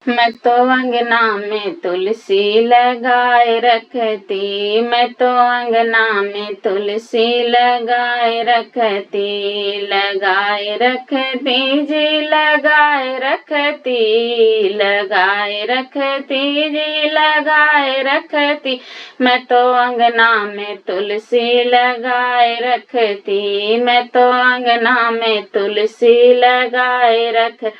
मैं तो अंगना में तुलसी लगाए रखती, मैं तो अंगना में तुलसी लगाए रखती, लगाए रखती जी लगाए रखती, लगाए रखती जी लगाए रखती। मैं तो अंगना में तुलसी लगाए रखती, मैं तो अंगना में तुलसी लगाए रख।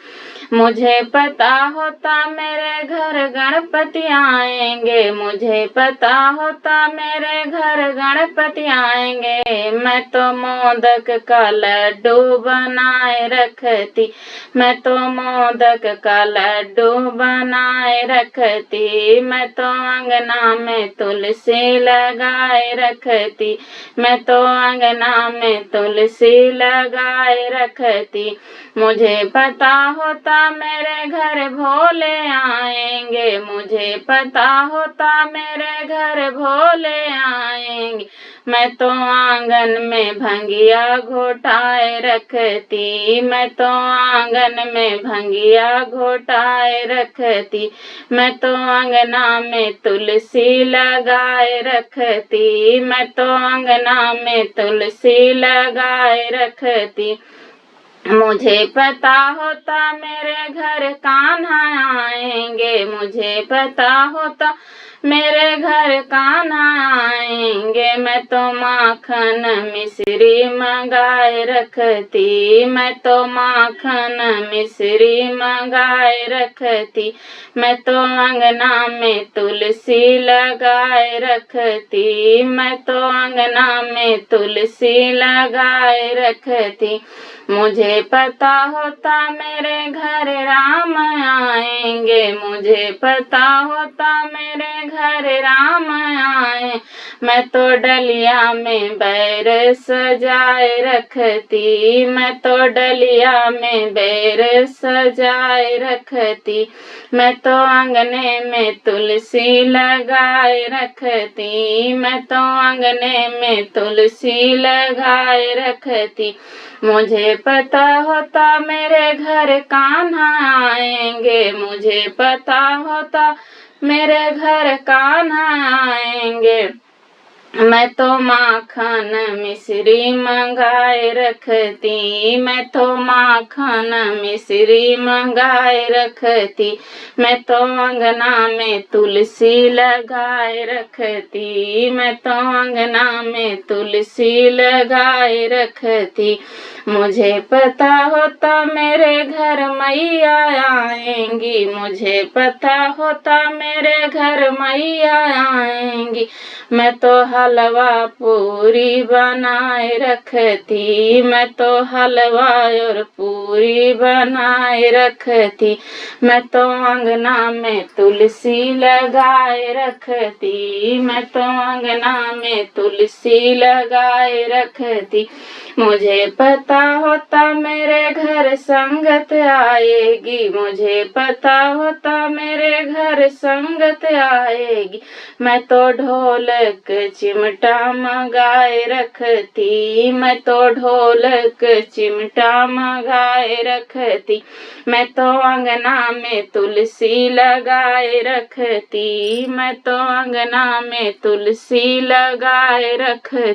मुझे पता होता मेरे घर गणपति आएंगे, मुझे पता होता मेरे घर गणपति आएंगे। मैं तो मोदक का लड्डू बनाए रखती, मैं तो मोदक का लड्डू बनाए रखती। मैं तो अंगना में तुलसी लगाए रखती, मैं तो अंगना में तुलसी लगाए रखती। मुझे पता होता मेरे घर भोले आएंगे, मुझे पता होता मेरे घर भोले आएंगे। मैं तो आंगन में भंगिया घोटाए रखती, मैं तो आंगन में भंगिया घोटाए रखती। मैं तो अंगना में तुलसी लगाए रखती, मैं तो अंगना में तुलसी लगाए रखती। मुझे पता होता मेरे घर कान्हा आएंगे, मुझे पता होता मेरे घर कान्हा आएंगे। मैं तो माखन मिश्री मंगाए रखती, मैं तो माखन मिश्री मंगाए रखती। मैं तो अंगना में तुलसी लगाए रखती, मैं तो अंगना में तुलसी लगाए रखती। मुझे पता होता मेरे घर राम आएंगे, मुझे पता होता मेरे घर राम आए। मैं तो डलिया में बैर सजाए रखती, मैं तो डलिया में बैर सजाए रखती। मैं तो अंगने में तुलसी लगाए रखती, मैं तो अंगने में तुलसी लगाए रखती। मुझे पता होता मेरे घर कान्हा आएंगे, मुझे पता होता मेरे घर कान्हा आएंगे। मैं तो माखन मिश्री मंगाए रखती, मैं तो माखन मिश्री मंगाए रखती। मैं तो अंगना में तुलसी लगाए रखती, मैं तो अंगना में तुलसी लगाए रखती। मुझे पता होता मेरे घर मैया आएंगी, मुझे पता होता मेरे घर मैया आएंगी। मैं तो हलवा पूरी बनाए रखती, मैं तो हलवा और पूरी बनाए रखती। मैं तो अंगना में तुलसी लगाए रखती, मैं तो अंगना में तुलसी लगाए रखती। मुझे पता होता मेरे घर संगत आएगी, मुझे पता होता मेरे घर संगत आएगी। मैं तो ढोलक चिमटा मंगाए रखती, मैं तो ढोलक चिमटा मंगाए रखती। मैं तो अंगना में तुलसी लगाए रखती, मैं तो अंगना में तुलसी लगाए रखती।